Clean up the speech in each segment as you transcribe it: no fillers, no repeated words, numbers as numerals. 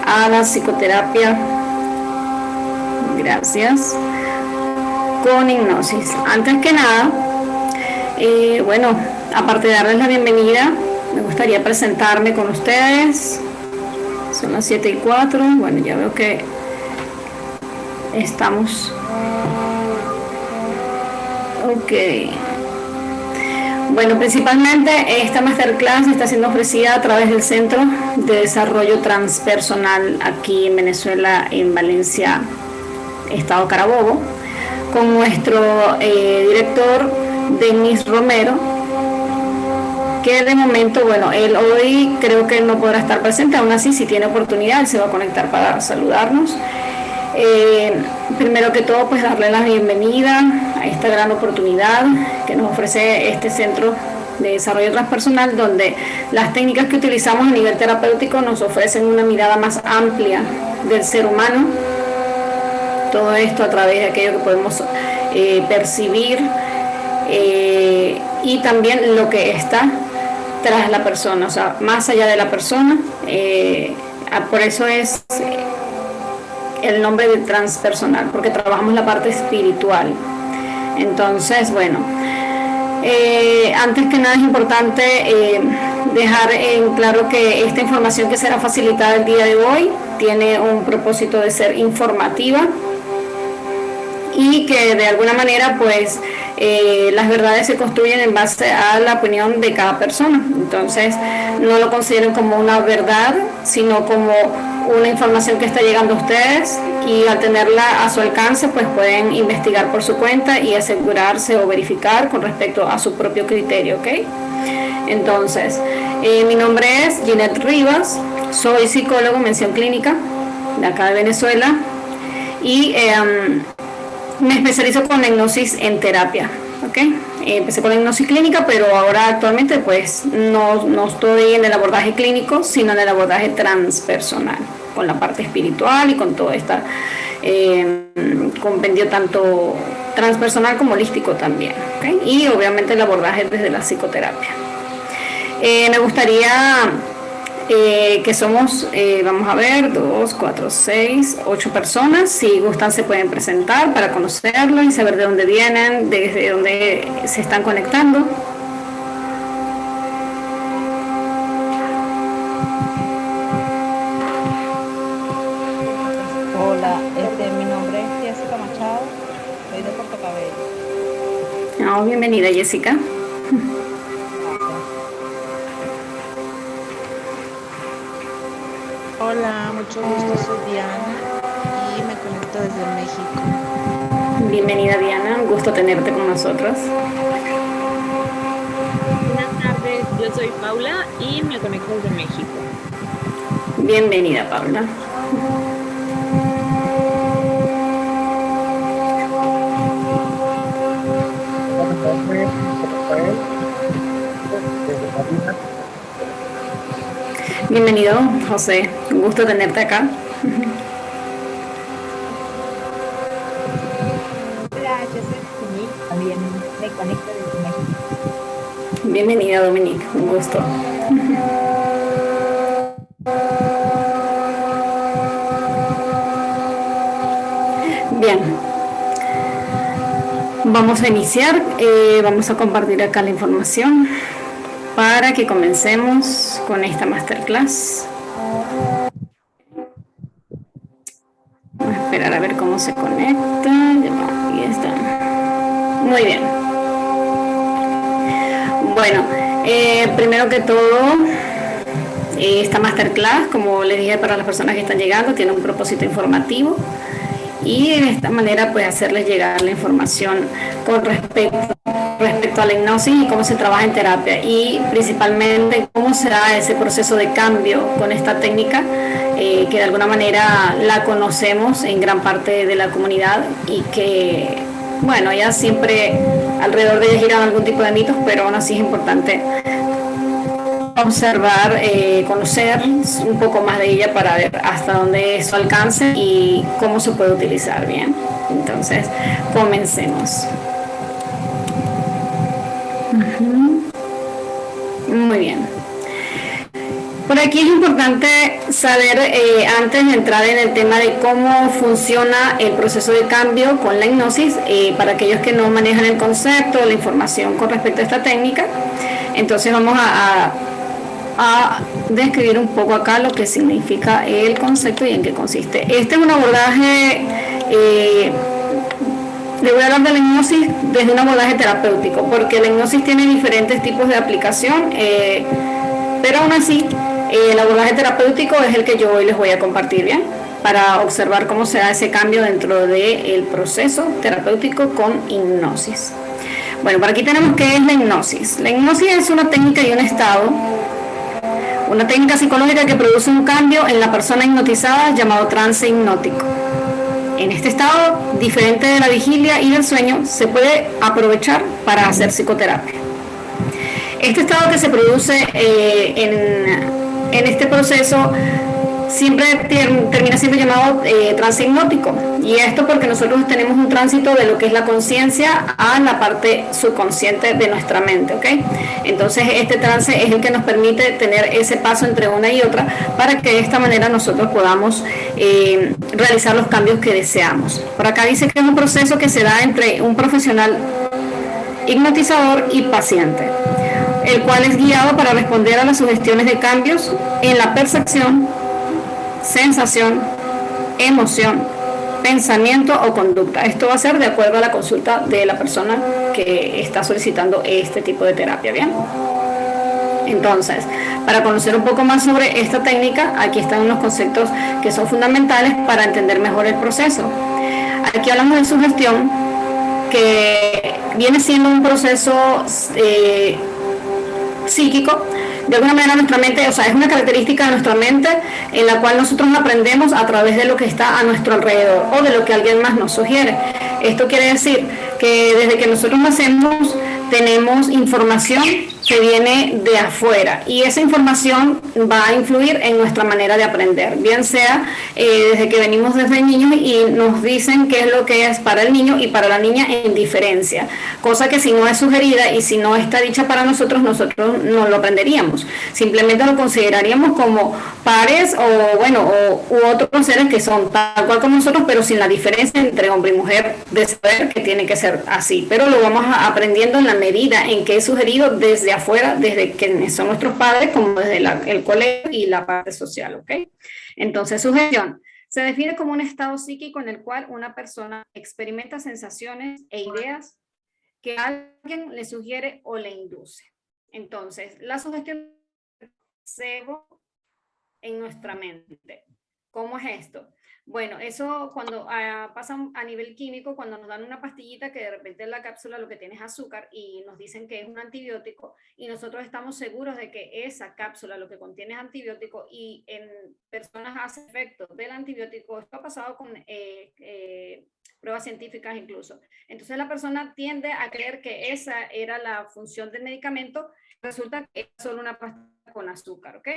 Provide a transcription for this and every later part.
a la psicoterapia. Gracias. Con hipnosis. Antes que nada, bueno, aparte de darles la bienvenida, me gustaría presentarme con ustedes. Son las 7:04. Bueno, ya veo que estamos. Ok. Bueno, principalmente esta masterclass está siendo ofrecida a través del Centro de Desarrollo Transpersonal aquí en Venezuela, en Valencia, Estado Carabobo, con nuestro director Denis Romero, que de momento, bueno, él hoy creo que no podrá estar presente, aún así si tiene oportunidad él se va a conectar para saludarnos. Primero que todo, pues darle la bienvenida a esta gran oportunidad que nos ofrece este Centro de Desarrollo Transpersonal, donde las técnicas que utilizamos a nivel terapéutico nos ofrecen una mirada más amplia del ser humano. Todo esto a través de aquello que podemos percibir y también lo que está tras la persona, o sea, más allá de la persona. Por eso es el nombre de transpersonal, porque trabajamos la parte espiritual. Entonces, bueno, antes que nada es importante dejar en claro que esta información que será facilitada el día de hoy tiene un propósito de ser informativa y que de alguna manera pues las verdades se construyen en base a la opinión de cada persona. Entonces no lo consideren como una verdad, sino como una información que está llegando a ustedes, y al tenerla a su alcance pues pueden investigar por su cuenta y asegurarse o verificar con respecto a su propio criterio, ¿ok? Entonces, mi nombre es Ginette Rivas, soy psicólogo mención clínica de acá de Venezuela y me especializo con hipnosis en terapia, ¿ok? Empecé con la hipnosis clínica, pero ahora actualmente pues no estoy en el abordaje clínico, sino en el abordaje transpersonal, con la parte espiritual y con todo este compendio tanto transpersonal como holístico también, ¿ok? Y obviamente el abordaje desde la psicoterapia. Me gustaría que somos, vamos a ver, 2, 4, 6, 8 personas. Si gustan se pueden presentar para conocerlos y saber de dónde vienen, desde dónde se están conectando. Hola, mi nombre es Jessica Machado, soy de Puerto Cabello. Oh, bienvenida, Jessica. Gracias. Hola, mucho gusto, soy Diana y me conecto desde México. Bienvenida, Diana, un gusto tenerte con nosotros. Buenas tardes, yo soy Paula y me conecto desde México. Bienvenida, Paula. Bienvenido, José, un gusto tenerte acá. Hola, yo soy Dominique, también me conecto desde México. Bienvenida, Dominique, un gusto. Bien, vamos a iniciar, vamos a compartir acá la información para que comencemos con esta masterclass. Vamos a esperar a ver cómo se conecta. Ahí está. Muy bien. Bueno, primero que todo, esta masterclass, como les dije, para las personas que están llegando, tiene un propósito informativo y de esta manera pues hacerles llegar la información con respecto a la hipnosis y cómo se trabaja en terapia, y principalmente cómo se da ese proceso de cambio con esta técnica, que de alguna manera la conocemos en gran parte de la comunidad y que, bueno, ya siempre alrededor de ella giran algún tipo de mitos, pero aún así es importante observar, conocer un poco más de ella para ver hasta dónde es su alcance y cómo se puede utilizar bien. Entonces, comencemos. Muy bien. Por aquí es importante saber, antes de entrar en el tema de cómo funciona el proceso de cambio con la hipnosis, para aquellos que no manejan el concepto, la información con respecto a esta técnica, entonces vamos a describir un poco acá lo que significa el concepto y en qué consiste. Este es un abordaje, le voy a hablar de la hipnosis desde un abordaje terapéutico, porque la hipnosis tiene diferentes tipos de aplicación, pero aún así, el abordaje terapéutico es el que yo hoy les voy a compartir, ¿bien? Para observar cómo se da ese cambio dentro del proceso terapéutico con hipnosis. Bueno, por aquí tenemos qué es la hipnosis. La hipnosis es una técnica y un estado, una técnica psicológica que produce un cambio en la persona hipnotizada llamado trance hipnótico. En este estado, diferente de la vigilia y del sueño, se puede aprovechar para hacer psicoterapia. Este estado que se produce en este proceso siempre termina siendo llamado trance hipnótico, y esto porque nosotros tenemos un tránsito de lo que es la conciencia a la parte subconsciente de nuestra mente, ¿ok? Entonces este trance es el que nos permite tener ese paso entre una y otra para que de esta manera nosotros podamos realizar los cambios que deseamos. Por acá dice que es un proceso que se da entre un profesional hipnotizador y paciente, el cual es guiado para responder a las sugestiones de cambios en la percepción, sensación, emoción, pensamiento o conducta. Esto va a ser de acuerdo a la consulta de la persona que está solicitando este tipo de terapia, ¿bien? Entonces, para conocer un poco más sobre esta técnica, aquí están unos conceptos que son fundamentales para entender mejor el proceso. Aquí hablamos de sugestión, que viene siendo un proceso psíquico. De alguna manera nuestra mente, o sea, es una característica de nuestra mente en la cual nosotros aprendemos a través de lo que está a nuestro alrededor o de lo que alguien más nos sugiere. Esto quiere decir que desde que nosotros nacemos tenemos información que viene de afuera, y esa información va a influir en nuestra manera de aprender, bien sea desde que venimos desde niños y nos dicen qué es lo que es para el niño y para la niña en diferencia, cosa que si no es sugerida y si no está dicha para nosotros, nosotros no lo aprenderíamos, simplemente lo consideraríamos como pares o bueno, u otros seres que son tal cual como nosotros, pero sin la diferencia entre hombre y mujer de saber que tiene que ser así, pero lo vamos aprendiendo en la medida en que es sugerido desde afuera, desde que son nuestros padres, como desde el colegio y la parte social, ¿ok? Entonces, sugestión se define como un estado psíquico en el cual una persona experimenta sensaciones e ideas que alguien le sugiere o le induce. Entonces, la sugestión se en nuestra mente. ¿Cómo es esto? Bueno, eso cuando pasa a nivel químico, cuando nos dan una pastillita que de repente en la cápsula lo que tiene es azúcar y nos dicen que es un antibiótico y nosotros estamos seguros de que esa cápsula lo que contiene es antibiótico y en personas hace efecto del antibiótico. Esto ha pasado con pruebas científicas incluso. Entonces la persona tiende a creer que esa era la función del medicamento, resulta que es solo una pastilla con azúcar, ¿ok?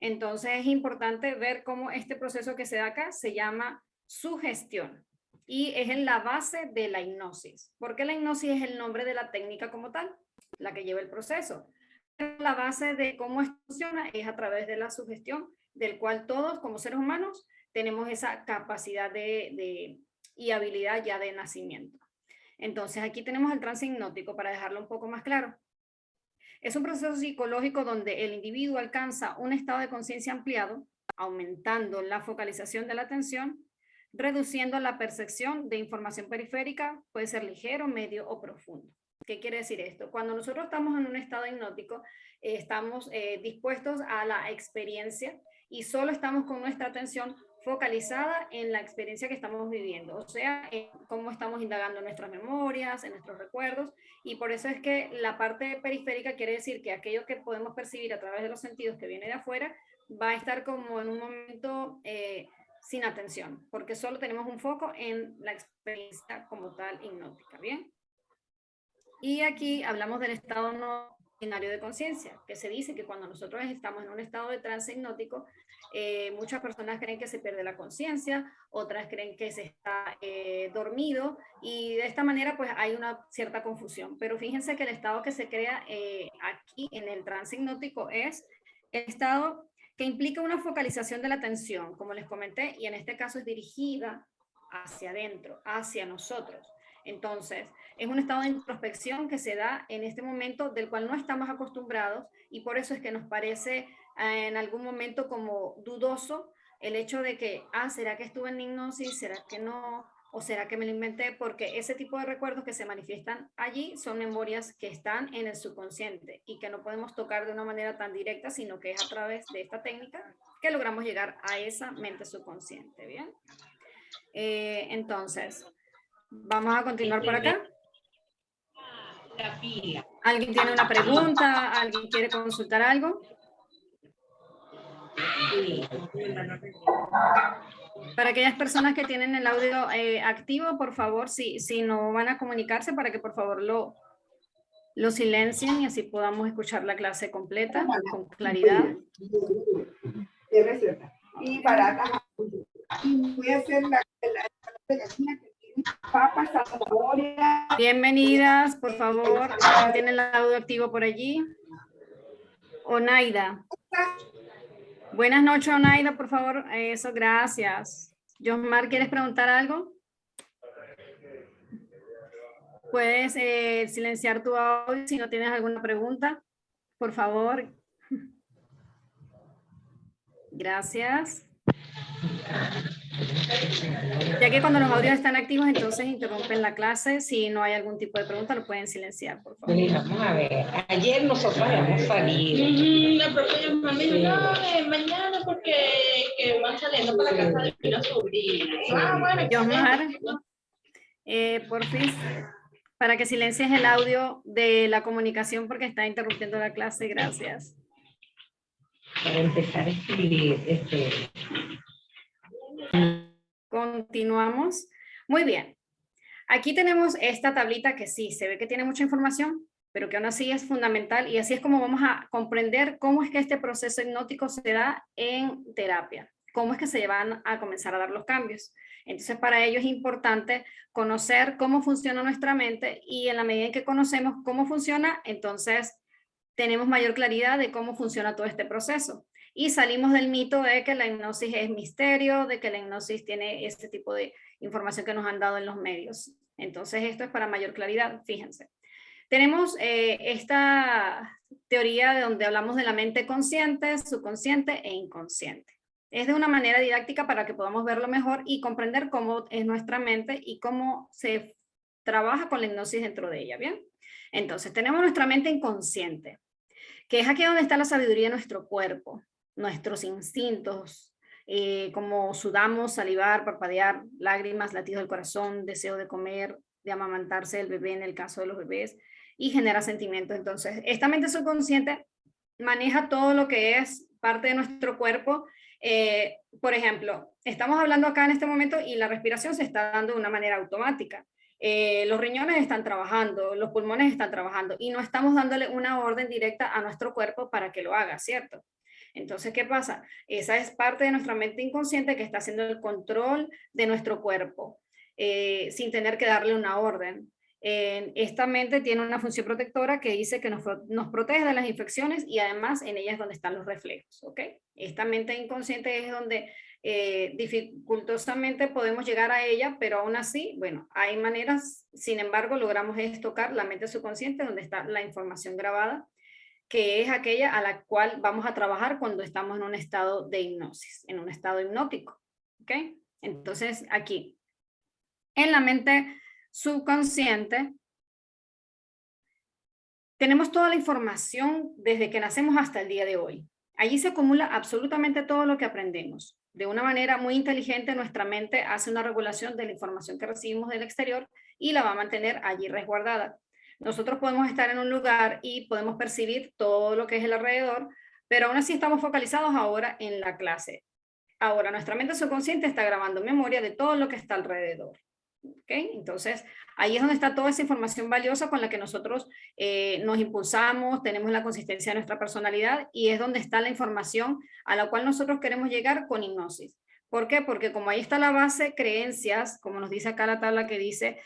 Entonces es importante ver cómo este proceso que se da acá se llama sugestión y es en la base de la hipnosis. ¿Por qué la hipnosis es el nombre de la técnica como tal? La que lleva el proceso. La base de cómo esto funciona es a través de la sugestión, del cual todos como seres humanos tenemos esa capacidad y habilidad ya de nacimiento. Entonces aquí tenemos el trance hipnótico para dejarlo un poco más claro. Es un proceso psicológico donde el individuo alcanza un estado de conciencia ampliado, aumentando la focalización de la atención, reduciendo la percepción de información periférica, puede ser ligero, medio o profundo. ¿Qué quiere decir esto? Cuando nosotros estamos en un estado hipnótico, estamos dispuestos a la experiencia y solo estamos con nuestra atención focalizada en la experiencia que estamos viviendo, o sea, en cómo estamos indagando en nuestras memorias, en nuestros recuerdos, y por eso es que la parte periférica quiere decir que aquello que podemos percibir a través de los sentidos que viene de afuera va a estar como en un momento sin atención, porque solo tenemos un foco en la experiencia como tal hipnótica, ¿bien? Y aquí hablamos del estado no ordinario de conciencia, que se dice que cuando nosotros estamos en un estado de trance hipnótico, muchas personas creen que se pierde la conciencia, otras creen que se está dormido, y de esta manera pues hay una cierta confusión. Pero fíjense que el estado que se crea aquí en el trance hipnótico es el estado que implica una focalización de la atención, como les comenté, y en este caso es dirigida hacia adentro, hacia nosotros. Entonces, es un estado de introspección que se da en este momento del cual no estamos acostumbrados y por eso es que nos parece en algún momento como dudoso el hecho de que, ¿será que estuve en hipnosis? ¿Será que no? ¿O será que me lo inventé? Porque ese tipo de recuerdos que se manifiestan allí son memorias que están en el subconsciente y que no podemos tocar de una manera tan directa, sino que es a través de esta técnica que logramos llegar a esa mente subconsciente, ¿bien? Entonces, vamos a continuar por acá. ¿Alguien tiene una pregunta? ¿Alguien quiere consultar algo? Para aquellas personas que tienen el audio activo, por favor, si no van a comunicarse, para que por favor lo silencien y así podamos escuchar la clase completa con claridad. Y para voy a hacer la gallina que tiene papas, zanahoria. Bienvenidas, por favor. ¿Quién tiene el audio activo por allí? Onaida. Buenas noches, Onaida, por favor. Eso, gracias. Josmar, ¿quieres preguntar algo? Puedes silenciar tu audio si no tienes alguna pregunta, por favor. Gracias. Ya que cuando los audios están activos, entonces interrumpen la clase. Si no hay algún tipo de pregunta, lo pueden silenciar, por favor. Vamos a ver, ayer nosotros habíamos salido. La profe me dijo, no, mañana porque que van saliendo para la casa de una sobrina. Bueno. Josmar, porfis, para que silencies el audio de la comunicación porque está interrumpiendo la clase, gracias. Para empezar a escribir, Continuamos. Muy bien. Aquí tenemos esta tablita que sí, se ve que tiene mucha información, pero que aún así es fundamental y así es como vamos a comprender cómo es que este proceso hipnótico se da en terapia, cómo es que se van a comenzar a dar los cambios. Entonces, para ello es importante conocer cómo funciona nuestra mente y en la medida en que conocemos cómo funciona, entonces tenemos mayor claridad de cómo funciona todo este proceso. Y salimos del mito de que la hipnosis es misterio, de que la hipnosis tiene este tipo de información que nos han dado en los medios. Entonces, esto es para mayor claridad, fíjense. Tenemos esta teoría de donde hablamos de la mente consciente, subconsciente e inconsciente. Es de una manera didáctica para que podamos verlo mejor y comprender cómo es nuestra mente y cómo se trabaja con la hipnosis dentro de ella, ¿bien? Entonces, tenemos nuestra mente inconsciente, que es aquí donde está la sabiduría de nuestro cuerpo, nuestros instintos, como sudamos, salivar, parpadear, lágrimas, latidos del corazón, deseo de comer, de amamantarse del bebé en el caso de los bebés, y genera sentimientos. Entonces, esta mente subconsciente maneja todo lo que es parte de nuestro cuerpo. Por ejemplo, estamos hablando acá en este momento y la respiración se está dando de una manera automática. Los riñones están trabajando, los pulmones están trabajando y no estamos dándole una orden directa a nuestro cuerpo para que lo haga, ¿cierto? Entonces, ¿qué pasa? Esa es parte de nuestra mente inconsciente que está haciendo el control de nuestro cuerpo sin tener que darle una orden. Esta mente tiene una función protectora que dice que nos protege de las infecciones y además en ella es donde están los reflejos, ¿ok? Esta mente inconsciente es donde dificultosamente podemos llegar a ella, pero aún así, bueno, hay maneras, sin embargo, logramos tocar la mente subconsciente donde está la información grabada, que es aquella a la cual vamos a trabajar cuando estamos en un estado de hipnosis, en un estado hipnótico, ¿ok? Entonces, aquí, en la mente subconsciente, tenemos toda la información desde que nacemos hasta el día de hoy. Allí se acumula absolutamente todo lo que aprendemos. De una manera muy inteligente, nuestra mente hace una regulación de la información que recibimos del exterior y la va a mantener allí resguardada. Nosotros podemos estar en un lugar y podemos percibir todo lo que es el alrededor, pero aún así estamos focalizados ahora en la clase. Ahora, nuestra mente subconsciente está grabando memoria de todo lo que está alrededor. ¿Okay? Entonces, ahí es donde está toda esa información valiosa con la que nosotros nos impulsamos, tenemos la consistencia de nuestra personalidad y es donde está la información a la cual nosotros queremos llegar con hipnosis. ¿Por qué? Porque como ahí está la base, creencias, como nos dice acá la tabla que dice,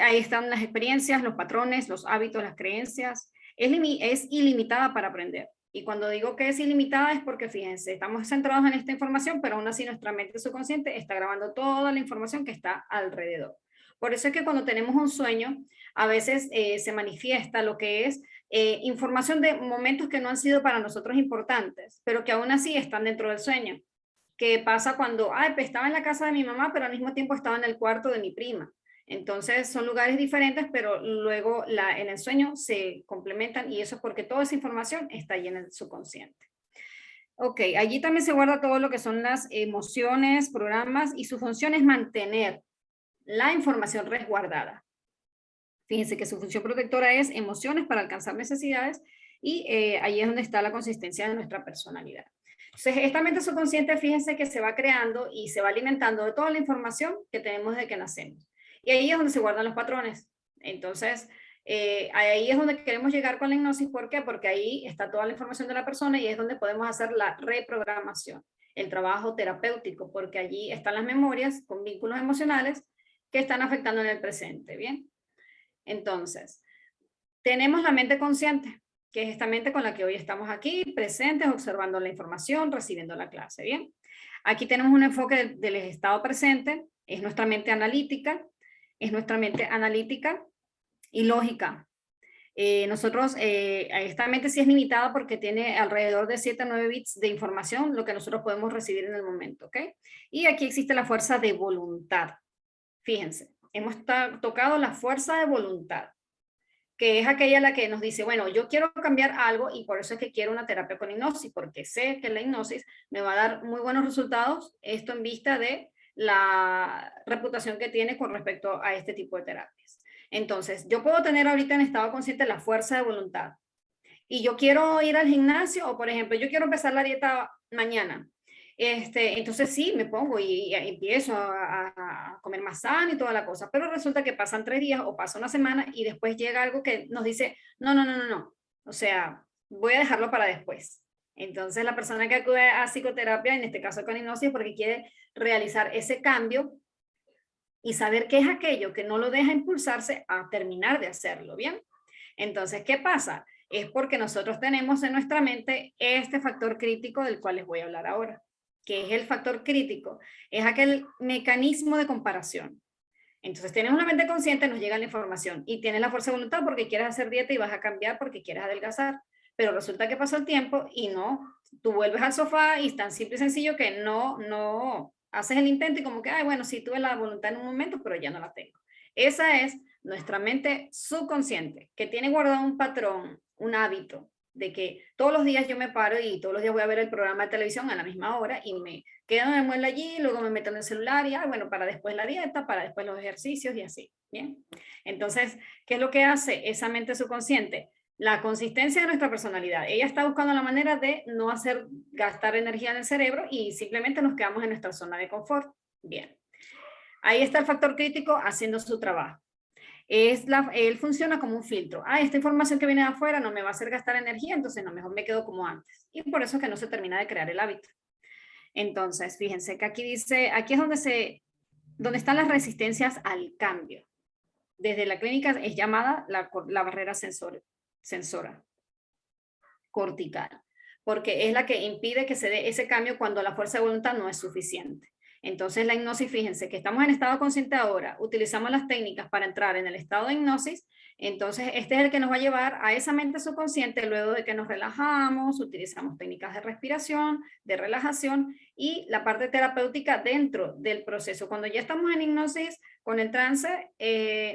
ahí están las experiencias, los patrones, los hábitos, las creencias, es ilimitada para aprender. Y cuando digo que es ilimitada es porque, fíjense, estamos centrados en esta información, pero aún así nuestra mente subconsciente está grabando toda la información que está alrededor. Por eso es que cuando tenemos un sueño, a veces se manifiesta lo que es información de momentos que no han sido para nosotros importantes, pero que aún así están dentro del sueño. ¿Qué pasa cuando, pues estaba en la casa de mi mamá, pero al mismo tiempo estaba en el cuarto de mi prima? Entonces son lugares diferentes, pero luego en el sueño se complementan y eso es porque toda esa información está ahí en el subconsciente. Ok, allí también se guarda todo lo que son las emociones, programas y su función es mantener la información resguardada. Fíjense que su función protectora es emociones para alcanzar necesidades y ahí es donde está la consistencia de nuestra personalidad. Entonces, esta mente subconsciente, fíjense que se va creando y se va alimentando de toda la información que tenemos desde que nacemos. Y ahí es donde se guardan los patrones. Entonces, ahí es donde queremos llegar con la hipnosis. ¿Por qué? Porque ahí está toda la información de la persona y es donde podemos hacer la reprogramación, el trabajo terapéutico, porque allí están las memorias con vínculos emocionales que están afectando en el presente, ¿bien? Entonces, tenemos la mente consciente, que es esta mente con la que hoy estamos aquí, presentes, observando la información, recibiendo la clase, ¿bien? Aquí tenemos un enfoque del estado presente, es nuestra mente analítica, y lógica. Esta mente sí es limitada porque tiene alrededor de 7 a 9 bits de información, lo que nosotros podemos recibir en el momento, ¿ok? Y aquí existe la fuerza de voluntad. Fíjense, hemos tocado la fuerza de voluntad, que es aquella la que nos dice, bueno, yo quiero cambiar algo y por eso es que quiero una terapia con hipnosis, porque sé que la hipnosis me va a dar muy buenos resultados, esto en vista de la reputación que tiene con respecto a este tipo de terapias. Entonces, yo puedo tener ahorita en estado consciente la fuerza de voluntad y yo quiero ir al gimnasio o, por ejemplo, yo quiero empezar la dieta mañana. Entonces sí, me pongo y empiezo a comer más sano y toda la cosa, pero resulta que pasan 3 días o pasa una semana y después llega algo que nos dice, no, o sea, voy a dejarlo para después. Entonces la persona que acude a psicoterapia, en este caso con hipnosis, porque quiere realizar ese cambio y saber qué es aquello que no lo deja impulsarse a terminar de hacerlo, ¿bien? Entonces, ¿qué pasa? Es porque nosotros tenemos en nuestra mente este factor crítico del cual les voy a hablar ahora. Que es el factor crítico, es aquel mecanismo de comparación. Entonces tienes una mente consciente, nos llega la información y tienes la fuerza de voluntad porque quieres hacer dieta y vas a cambiar porque quieres adelgazar, pero resulta que pasó el tiempo y no, tú vuelves al sofá y es tan simple y sencillo que no haces el intento y como que, ay, bueno, sí tuve la voluntad en un momento, pero ya no la tengo. Esa es nuestra mente subconsciente, que tiene guardado un patrón, un hábito, de que todos los días yo me paro y todos los días voy a ver el programa de televisión a la misma hora y me quedo en el mueble allí, luego me meto en el celular y, bueno, para después la dieta, para después los ejercicios y así, ¿bien? Entonces, ¿qué es lo que hace esa mente subconsciente? La consistencia de nuestra personalidad. Ella está buscando la manera de no hacer gastar energía en el cerebro y simplemente nos quedamos en nuestra zona de confort. Bien. Ahí está el factor crítico haciendo su trabajo. Él funciona como un filtro. Esta información que viene de afuera no me va a hacer gastar energía, entonces no, mejor me quedo como antes. Y por eso es que no se termina de crear el hábito. Entonces, fíjense que aquí dice, aquí es donde están las resistencias al cambio. Desde la clínica es llamada la barrera sensora cortical, porque es la que impide que se dé ese cambio cuando la fuerza de voluntad no es suficiente. Entonces la hipnosis, fíjense que estamos en estado consciente ahora, utilizamos las técnicas para entrar en el estado de hipnosis, entonces este es el que nos va a llevar a esa mente subconsciente luego de que nos relajamos, utilizamos técnicas de respiración, de relajación y la parte terapéutica dentro del proceso. Cuando ya estamos en hipnosis con el trance,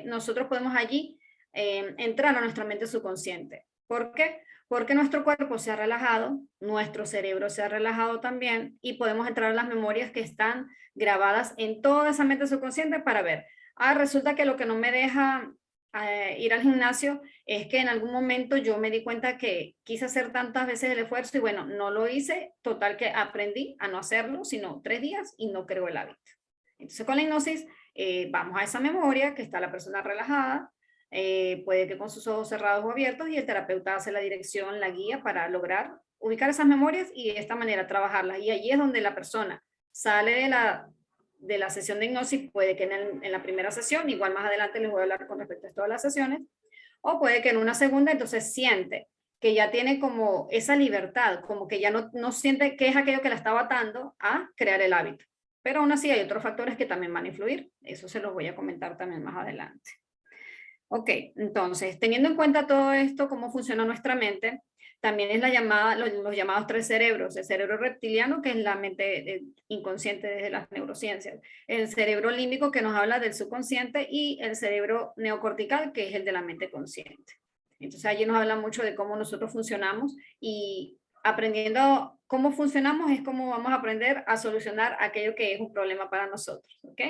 nosotros podemos allí entrar a nuestra mente subconsciente. ¿Por qué? Porque nuestro cuerpo se ha relajado, nuestro cerebro se ha relajado también y podemos entrar a las memorias que están grabadas en toda esa mente subconsciente para ver, resulta que lo que no me deja ir al gimnasio es que en algún momento yo me di cuenta que quise hacer tantas veces el esfuerzo y bueno, no lo hice, total que aprendí a no hacerlo, sino 3 días y no creo el hábito. Entonces con la hipnosis vamos a esa memoria que está la persona relajada, puede que con sus ojos cerrados o abiertos y el terapeuta hace la dirección, la guía para lograr ubicar esas memorias y de esta manera trabajarlas. Y allí es donde la persona sale de la sesión de hipnosis, puede que en la primera sesión, igual más adelante les voy a hablar con respecto a todas las sesiones, o puede que en una segunda entonces siente que ya tiene como esa libertad, como que ya no siente que es aquello que la estaba atando a crear el hábito. Pero aún así hay otros factores que también van a influir. Eso se los voy a comentar también más adelante. Ok, entonces, teniendo en cuenta todo esto, cómo funciona nuestra mente, también es los llamados tres cerebros: el cerebro reptiliano, que es la mente inconsciente desde las neurociencias, el cerebro límbico, que nos habla del subconsciente, y el cerebro neocortical, que es el de la mente consciente. Entonces allí nos habla mucho de cómo nosotros funcionamos, y aprendiendo cómo funcionamos es como vamos a aprender a solucionar aquello que es un problema para nosotros, ¿ok?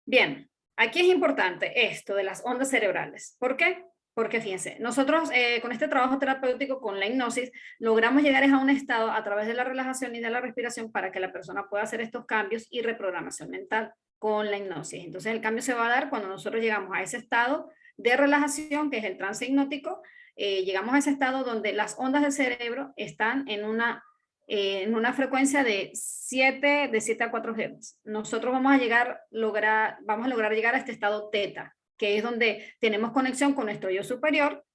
Bien, aquí es importante esto de las ondas cerebrales. ¿Por qué? Porque fíjense, nosotros con este trabajo terapéutico, con la hipnosis, logramos llegar a un estado a través de la relajación y de la respiración para que la persona pueda hacer estos cambios y reprogramación mental con la hipnosis. Entonces el cambio se va a dar cuando nosotros llegamos a ese estado de relajación, que es el trance hipnótico. Llegamos a ese estado donde las ondas del cerebro están en una frecuencia de 7 a 4 Hz. Nosotros vamos a lograr llegar a este estado teta, que es donde tenemos conexión con nuestro yo superior,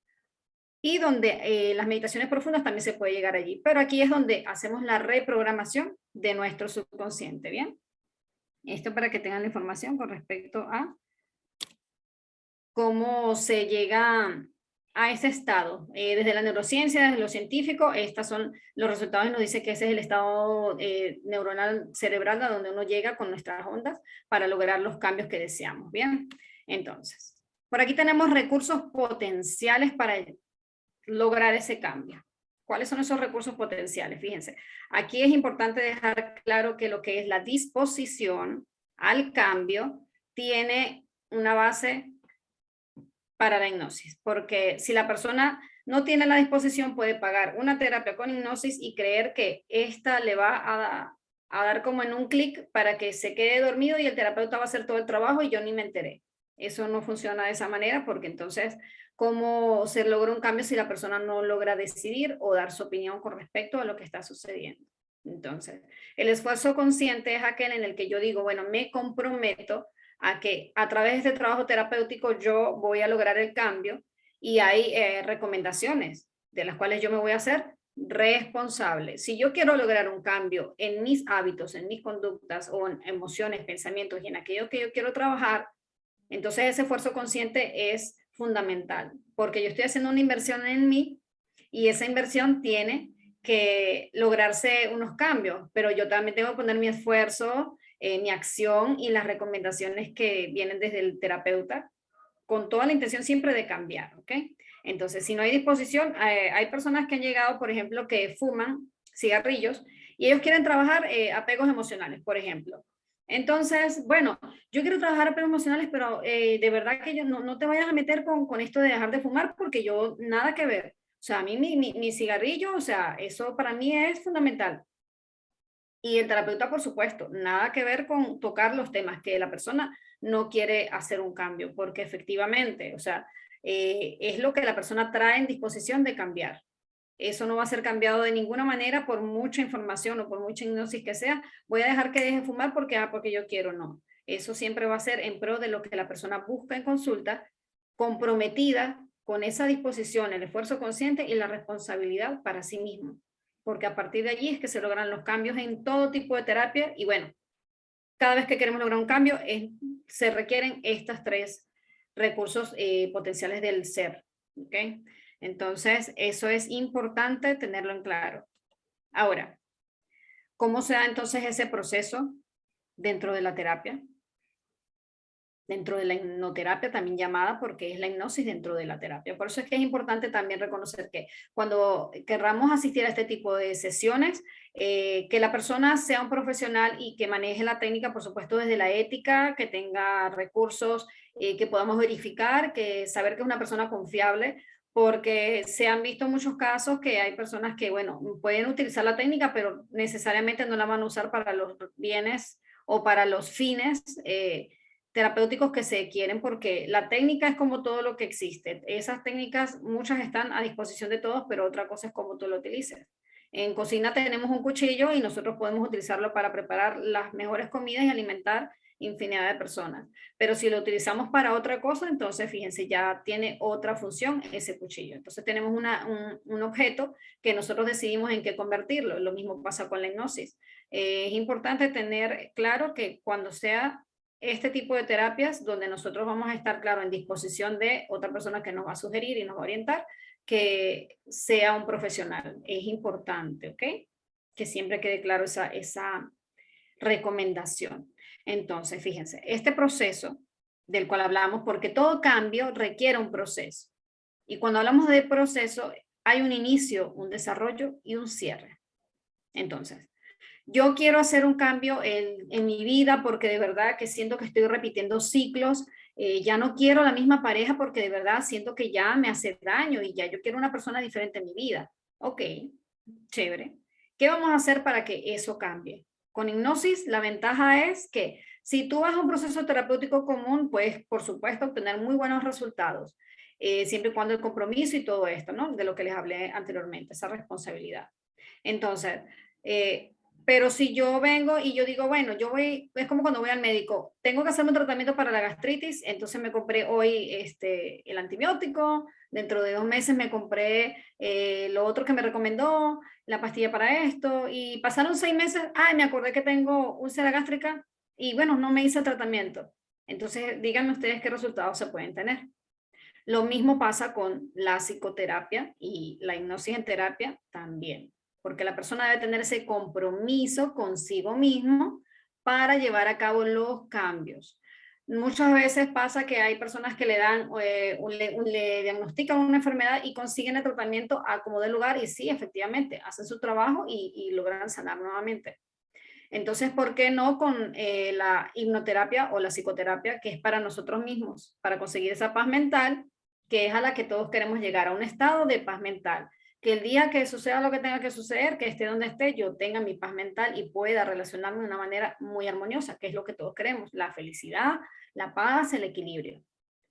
y donde las meditaciones profundas también se puede llegar allí. Pero aquí es donde hacemos la reprogramación de nuestro subconsciente, ¿bien? Esto para que tengan la información con respecto a cómo se llega a ese estado. Desde la neurociencia, desde lo científico, estos son los resultados y nos dice que ese es el estado neuronal cerebral a donde uno llega con nuestras ondas para lograr los cambios que deseamos. Bien, entonces, por aquí tenemos recursos potenciales para lograr ese cambio. ¿Cuáles son esos recursos potenciales? Fíjense, aquí es importante dejar claro que lo que es la disposición al cambio tiene una base para la hipnosis, porque si la persona no tiene la disposición, puede pagar una terapia con hipnosis y creer que esta le va a dar como en un clic para que se quede dormido y el terapeuta va a hacer todo el trabajo y yo ni me enteré. Eso no funciona de esa manera, porque entonces, ¿cómo se logra un cambio si la persona no logra decidir o dar su opinión con respecto a lo que está sucediendo? Entonces, el esfuerzo consciente es aquel en el que yo digo, bueno, me comprometo a que a través de este trabajo terapéutico yo voy a lograr el cambio, y hay recomendaciones de las cuales yo me voy a hacer responsable. Si yo quiero lograr un cambio en mis hábitos, en mis conductas o en emociones, pensamientos y en aquello que yo quiero trabajar, entonces ese esfuerzo consciente es fundamental, porque yo estoy haciendo una inversión en mí y esa inversión tiene que lograrse unos cambios, pero yo también tengo que poner mi esfuerzo, mi acción y las recomendaciones que vienen desde el terapeuta, con toda la intención siempre de cambiar, ¿ok? Entonces, si no hay disposición, hay personas que han llegado, por ejemplo, que fuman cigarrillos y ellos quieren trabajar apegos emocionales, por ejemplo. Entonces, bueno, yo quiero trabajar apegos emocionales, pero de verdad que yo no te vayas a meter con esto de dejar de fumar, porque yo nada que ver. O sea, a mí mi cigarrillo, o sea, eso para mí es fundamental. Y el terapeuta, por supuesto, nada que ver con tocar los temas que la persona no quiere hacer un cambio, porque efectivamente, o sea, es lo que la persona trae en disposición de cambiar. Eso no va a ser cambiado de ninguna manera por mucha información o por mucha hipnosis que sea. Voy a dejar que deje de fumar porque yo quiero, no. Eso siempre va a ser en pro de lo que la persona busca en consulta, comprometida con esa disposición, el esfuerzo consciente y la responsabilidad para sí mismo, porque a partir de allí es que se logran los cambios en todo tipo de terapia. Y bueno, cada vez que queremos lograr un cambio se requieren estos tres recursos potenciales del ser, ¿ok? Entonces, eso es importante tenerlo en claro. Ahora, ¿cómo se da entonces ese proceso dentro de la terapia? Dentro de la hipnoterapia, también llamada, porque es la hipnosis dentro de la terapia. Por eso es que es importante también reconocer que cuando querramos asistir a este tipo de sesiones, que la persona sea un profesional y que maneje la técnica, por supuesto, desde la ética, que tenga recursos que podamos verificar, que saber que es una persona confiable, porque se han visto muchos casos que hay personas que, bueno, pueden utilizar la técnica, pero necesariamente no la van a usar para los bienes o para los fines terapéuticos que se quieren, porque la técnica es como todo lo que existe. Esas técnicas, muchas están a disposición de todos, pero otra cosa es cómo tú lo utilices. En cocina tenemos un cuchillo y nosotros podemos utilizarlo para preparar las mejores comidas y alimentar infinidad de personas. Pero si lo utilizamos para otra cosa, entonces fíjense, ya tiene otra función ese cuchillo. Entonces tenemos un objeto que nosotros decidimos en qué convertirlo. Lo mismo pasa con la hipnosis. Es importante tener claro que cuando sea este tipo de terapias, donde nosotros vamos a estar, claro, en disposición de otra persona que nos va a sugerir y nos va a orientar, que sea un profesional. Es importante, ¿ok? Que siempre quede claro esa recomendación. Entonces, fíjense, este proceso del cual hablamos, porque todo cambio requiere un proceso. Y cuando hablamos de proceso, hay un inicio, un desarrollo y un cierre. Entonces, yo quiero hacer un cambio en mi vida porque de verdad que siento que estoy repitiendo ciclos. Ya no quiero la misma pareja porque de verdad siento que ya me hace daño y ya yo quiero una persona diferente en mi vida. Ok, chévere. ¿Qué vamos a hacer para que eso cambie? Con hipnosis, la ventaja es que si tú vas a un proceso terapéutico común, puedes, por supuesto, obtener muy buenos resultados, siempre y cuando el compromiso y todo esto, ¿no? De lo que les hablé anteriormente, esa responsabilidad. Entonces, pero si yo vengo y yo digo, bueno, yo voy, es como cuando voy al médico, tengo que hacerme un tratamiento para la gastritis, entonces me compré hoy el antibiótico, dentro de 2 meses me compré lo otro que me recomendó, la pastilla para esto, y pasaron 6 meses, ay, me acordé que tengo úlcera gástrica, y bueno, no me hice el tratamiento. Entonces, díganme ustedes qué resultados se pueden tener. Lo mismo pasa con la psicoterapia y la hipnosis en terapia también, porque la persona debe tener ese compromiso consigo mismo para llevar a cabo los cambios. Muchas veces pasa que hay personas que le dan, le diagnostican una enfermedad y consiguen el tratamiento a como de lugar y sí, efectivamente, hacen su trabajo y logran sanar nuevamente. Entonces, ¿por qué no con la hipnoterapia o la psicoterapia, que es para nosotros mismos, para conseguir esa paz mental, que es a la que todos queremos llegar, a un estado de paz mental? Que el día que suceda lo que tenga que suceder, que esté donde esté, yo tenga mi paz mental y pueda relacionarme de una manera muy armoniosa, que es lo que todos queremos, la felicidad, la paz, el equilibrio.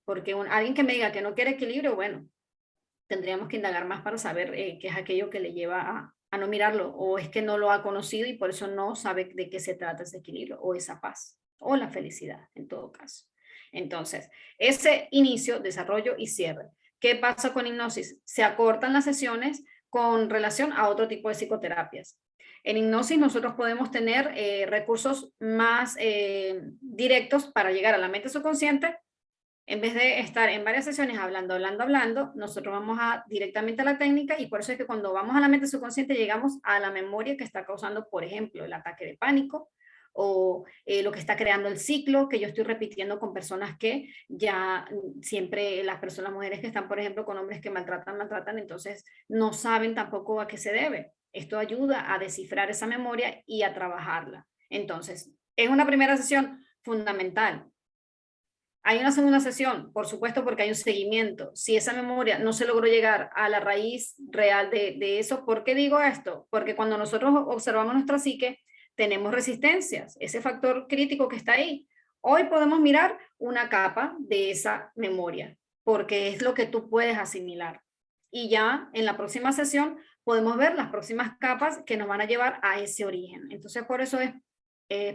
Porque alguien que me diga que no quiere equilibrio, bueno, tendríamos que indagar más para saber qué es aquello que le lleva a no mirarlo, o es que no lo ha conocido y por eso no sabe de qué se trata ese equilibrio, o esa paz, o la felicidad, en todo caso. Entonces, ese inicio, desarrollo y cierre. ¿Qué pasa con hipnosis? Se acortan las sesiones con relación a otro tipo de psicoterapias. En hipnosis nosotros podemos tener recursos más directos para llegar a la mente subconsciente. En vez de estar en varias sesiones hablando, nosotros vamos directamente a la técnica y por eso es que cuando vamos a la mente subconsciente llegamos a la memoria que está causando, por ejemplo, el ataque de pánico o lo que está creando el ciclo que yo estoy repitiendo con personas que ya siempre, las mujeres que están, por ejemplo, con hombres que maltratan, entonces no saben tampoco a qué se debe. Esto ayuda a descifrar esa memoria y a trabajarla. Entonces, es una primera sesión fundamental. Hay una segunda sesión, por supuesto, porque hay un seguimiento. Si esa memoria no se logró llegar a la raíz real de eso, ¿por qué digo esto? Porque cuando nosotros observamos nuestra psique, tenemos resistencias, ese factor crítico que está ahí. Hoy podemos mirar una capa de esa memoria, porque es lo que tú puedes asimilar. Y ya en la próxima sesión podemos ver las próximas capas que nos van a llevar a ese origen. Entonces, por eso es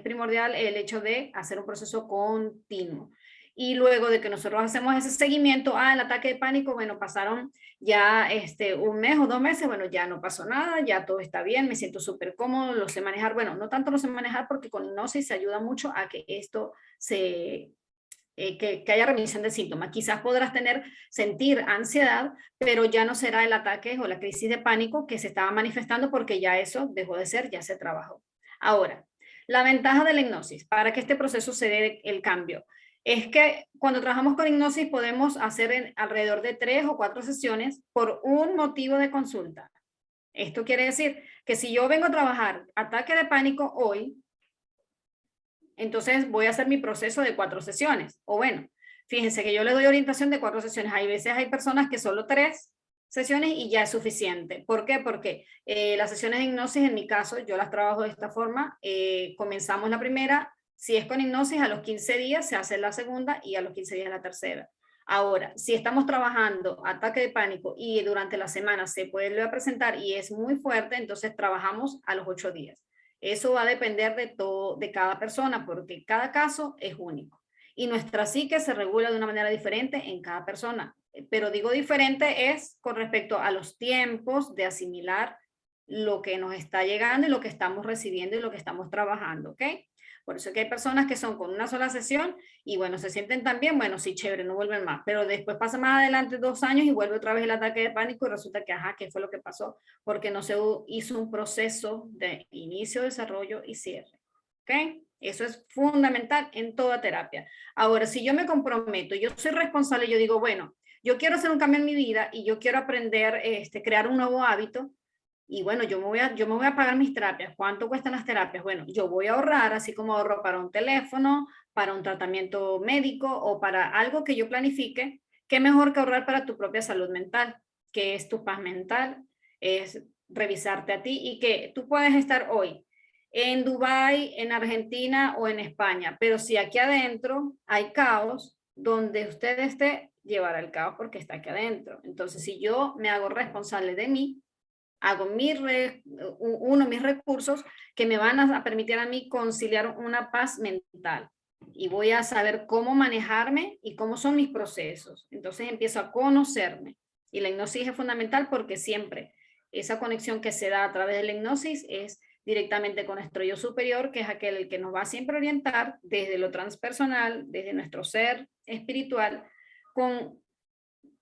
primordial el hecho de hacer un proceso continuo. Y luego de que nosotros hacemos ese seguimiento, el ataque de pánico, bueno, pasaron ya 1 mes o 2 meses, bueno, ya no pasó nada, ya todo está bien, me siento súper cómodo, lo sé manejar. Bueno, no tanto lo sé manejar porque con hipnosis se ayuda mucho a que esto que haya remisión de síntomas. Quizás podrás sentir ansiedad, pero ya no será el ataque o la crisis de pánico que se estaba manifestando porque ya eso dejó de ser, ya se trabajó. Ahora, la ventaja de la hipnosis para que este proceso se dé el cambio es que cuando trabajamos con hipnosis podemos hacer alrededor de 3 o 4 sesiones por un motivo de consulta. Esto quiere decir que si yo vengo a trabajar ataque de pánico hoy, entonces voy a hacer mi proceso de 4 sesiones. O bueno, fíjense que yo le doy orientación de 4 sesiones. Hay veces hay personas que solo 3 sesiones y ya es suficiente. ¿Por qué? Porque las sesiones de hipnosis, en mi caso, yo las trabajo de esta forma. Comenzamos la primera. Si es con hipnosis, a los 15 días se hace la segunda y a los 15 días la tercera. Ahora, si estamos trabajando ataque de pánico y durante la semana se puede presentar y es muy fuerte, entonces trabajamos a los 8 días. Eso va a depender de todo, de cada persona, porque cada caso es único. Y nuestra psique se regula de una manera diferente en cada persona. Pero digo diferente es con respecto a los tiempos de asimilar lo que nos está llegando y lo que estamos recibiendo y lo que estamos trabajando, ¿ok? Por eso es que hay personas que son con una sola sesión y bueno, se sienten tan bien, bueno, sí, chévere, no vuelven más, pero después pasa más adelante 2 años y vuelve otra vez el ataque de pánico y resulta que, ajá, ¿qué fue lo que pasó? Porque no se hizo un proceso de inicio, desarrollo y cierre, ¿ok? Eso es fundamental en toda terapia. Ahora, si yo me comprometo, yo soy responsable, yo digo, bueno, yo quiero hacer un cambio en mi vida y yo quiero aprender, crear un nuevo hábito, y bueno, yo me voy a pagar mis terapias. ¿Cuánto cuestan las terapias? Bueno, yo voy a ahorrar, así como ahorro para un teléfono, para un tratamiento médico o para algo que yo planifique. ¿Qué mejor que ahorrar para tu propia salud mental? Que es tu paz mental, es revisarte a ti y que tú puedes estar hoy en Dubái, en Argentina o en España, pero si aquí adentro hay caos, donde usted esté, llevará el caos porque está aquí adentro. Entonces, si yo me hago responsable de mí, hago mis recursos que me van a permitir a mí conciliar una paz mental y voy a saber cómo manejarme y cómo son mis procesos. Entonces empiezo a conocerme y la hipnosis es fundamental porque siempre esa conexión que se da a través de la hipnosis es directamente con nuestro yo superior, que es aquel que nos va a siempre orientar desde lo transpersonal, desde nuestro ser espiritual, con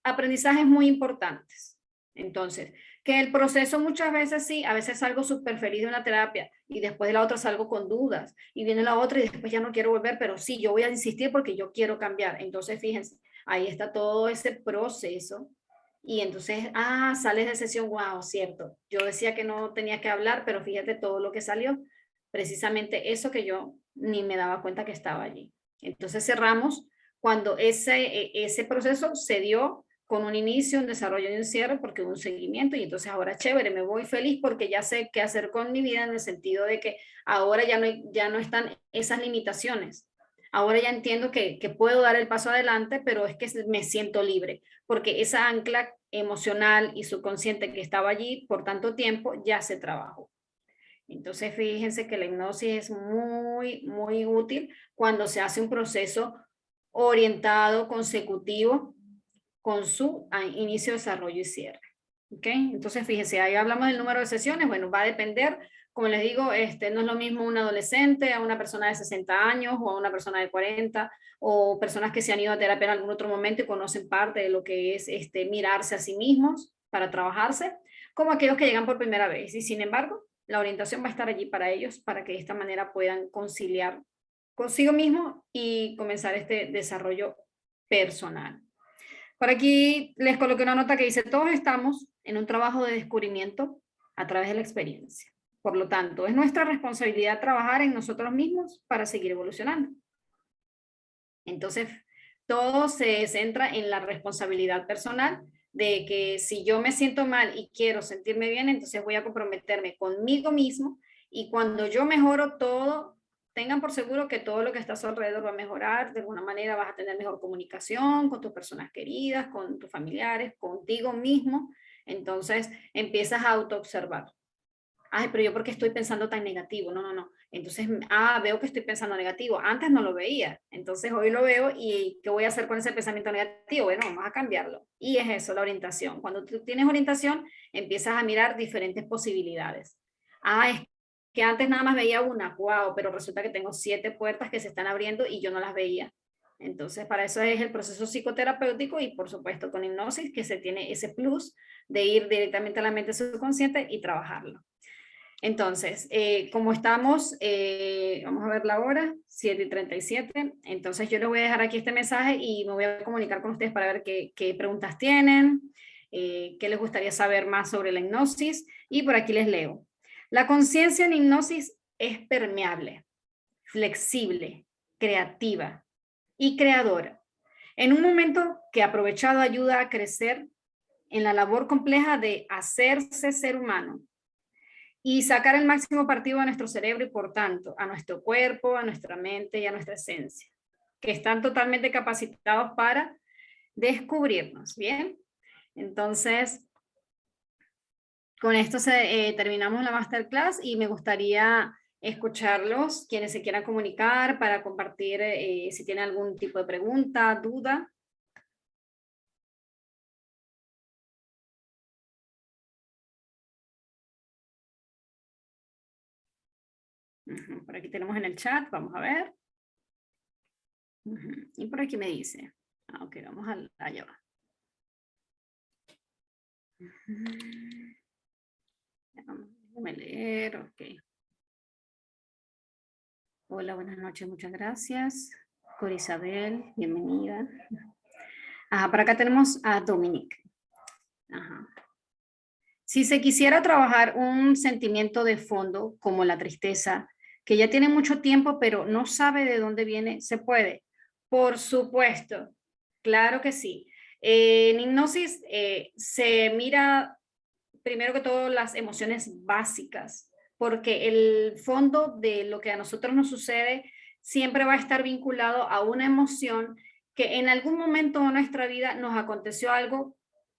aprendizajes muy importantes. Entonces, que el proceso muchas veces sí, a veces salgo súper feliz de una terapia y después de la otra salgo con dudas y viene la otra y después ya no quiero volver, pero sí, yo voy a insistir porque yo quiero cambiar. Entonces, fíjense, ahí está todo ese proceso y entonces, sales de sesión, wow, cierto. Yo decía que no tenía que hablar, pero fíjate todo lo que salió, precisamente eso que yo ni me daba cuenta que estaba allí. Entonces cerramos cuando ese proceso se dio con un inicio, un desarrollo y un cierre, porque hubo un seguimiento y entonces ahora chévere, me voy feliz porque ya sé qué hacer con mi vida en el sentido de que ahora ya no están esas limitaciones. Ahora ya entiendo que puedo dar el paso adelante, pero es que me siento libre, porque esa ancla emocional y subconsciente que estaba allí por tanto tiempo ya se trabajó. Entonces fíjense que la hipnosis es muy, muy útil cuando se hace un proceso orientado, consecutivo, con su inicio, desarrollo y cierre. ¿Ok? Entonces, fíjense, ahí hablamos del número de sesiones. Bueno, va a depender, como les digo, no es lo mismo un adolescente a una persona de 60 años o a una persona de 40 o personas que se han ido a terapia en algún otro momento y conocen parte de lo que es mirarse a sí mismos para trabajarse, como aquellos que llegan por primera vez. Y sin embargo, la orientación va a estar allí para ellos, para que de esta manera puedan conciliar consigo mismo y comenzar este desarrollo personal. Por aquí les coloqué una nota que dice, todos estamos en un trabajo de descubrimiento a través de la experiencia. Por lo tanto, es nuestra responsabilidad trabajar en nosotros mismos para seguir evolucionando. Entonces, todo se centra en la responsabilidad personal de que si yo me siento mal y quiero sentirme bien, entonces voy a comprometerme conmigo mismo y cuando yo mejoro todo, tengan por seguro que todo lo que está a su alrededor va a mejorar, de alguna manera vas a tener mejor comunicación con tus personas queridas, con tus familiares, contigo mismo, entonces empiezas a autoobservar. Ay, pero yo ¿por qué estoy pensando tan negativo? No, no, no. Entonces, veo que estoy pensando negativo. Antes no lo veía. Entonces, hoy lo veo y ¿qué voy a hacer con ese pensamiento negativo? Bueno, vamos a cambiarlo. Y es eso, la orientación. Cuando tú tienes orientación, empiezas a mirar diferentes posibilidades. Es que antes nada más veía una, wow, pero resulta que tengo 7 puertas que se están abriendo y yo no las veía. Entonces, para eso es el proceso psicoterapéutico y, por supuesto, con hipnosis, que se tiene ese plus de ir directamente a la mente subconsciente y trabajarlo. Entonces, como estamos, vamos a ver la hora, 7:37, entonces yo les voy a dejar aquí este mensaje y me voy a comunicar con ustedes para ver qué preguntas tienen, qué les gustaría saber más sobre la hipnosis y por aquí les leo. La conciencia en hipnosis es permeable, flexible, creativa y creadora. En un momento que aprovechado ayuda a crecer en la labor compleja de hacerse ser humano y sacar el máximo partido a nuestro cerebro y por tanto a nuestro cuerpo, a nuestra mente y a nuestra esencia, que están totalmente capacitados para descubrirnos, ¿bien? Entonces, con esto terminamos la masterclass y me gustaría escucharlos, quienes se quieran comunicar para compartir si tienen algún tipo de pregunta, duda. Por aquí tenemos en el chat, vamos a ver. Y por aquí me dice. Ok, vamos allá va. Déjame leer, ok. Hola, buenas noches, muchas gracias. Cor Isabel, bienvenida. Ajá, por acá tenemos a Dominique. Ajá. Si se quisiera trabajar un sentimiento de fondo, como la tristeza, que ya tiene mucho tiempo, pero no sabe de dónde viene, ¿se puede? Por supuesto, claro que sí. En hipnosis se mira primero que todo las emociones básicas, porque el fondo de lo que a nosotros nos sucede siempre va a estar vinculado a una emoción que en algún momento de nuestra vida nos aconteció algo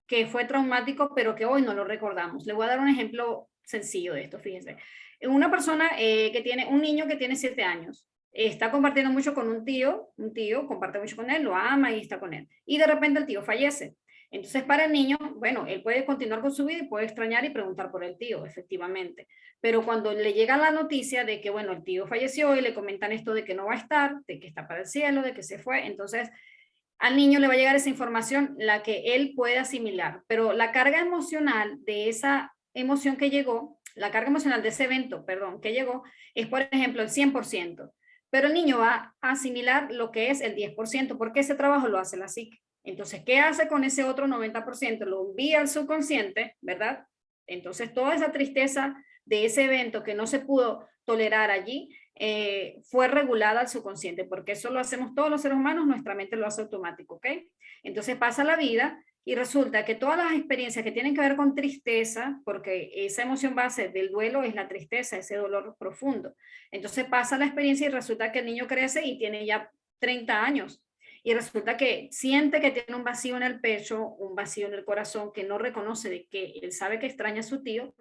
que fue traumático, pero que hoy no lo recordamos. Le voy a dar un ejemplo sencillo de esto, fíjense. Una persona que tiene, un niño que tiene 7 años, está compartiendo mucho con un tío comparte mucho con él, lo ama y está con él. Y de repente el tío fallece. Entonces, para el niño, bueno, él puede continuar con su vida y puede extrañar y preguntar por el tío, efectivamente. Pero cuando le llega la noticia de que, bueno, el tío falleció y le comentan esto de que no va a estar, de que está para el cielo, de que se fue, entonces al niño le va a llegar esa información, la que él puede asimilar. Pero la carga emocional de esa emoción que llegó, la carga emocional de ese evento, perdón, que llegó, es, por ejemplo, el 100%. Pero el niño va a asimilar lo que es el 10%, porque ese trabajo lo hace la psique. Entonces, ¿qué hace con ese otro 90%? Lo envía al subconsciente, ¿verdad? Entonces, toda esa tristeza de ese evento que no se pudo tolerar allí, fue regulada al subconsciente, porque eso lo hacemos todos los seres humanos, nuestra mente lo hace automático, ¿ok? Entonces pasa la vida y resulta que todas las experiencias que tienen que ver con tristeza, porque esa emoción base del duelo es la tristeza, ese dolor profundo. Entonces pasa la experiencia y resulta que el niño crece y tiene ya 30 años y resulta que siente que tiene un vacío en el pecho, un vacío en el corazón, que no reconoce de que él sabe que extraña a su tío,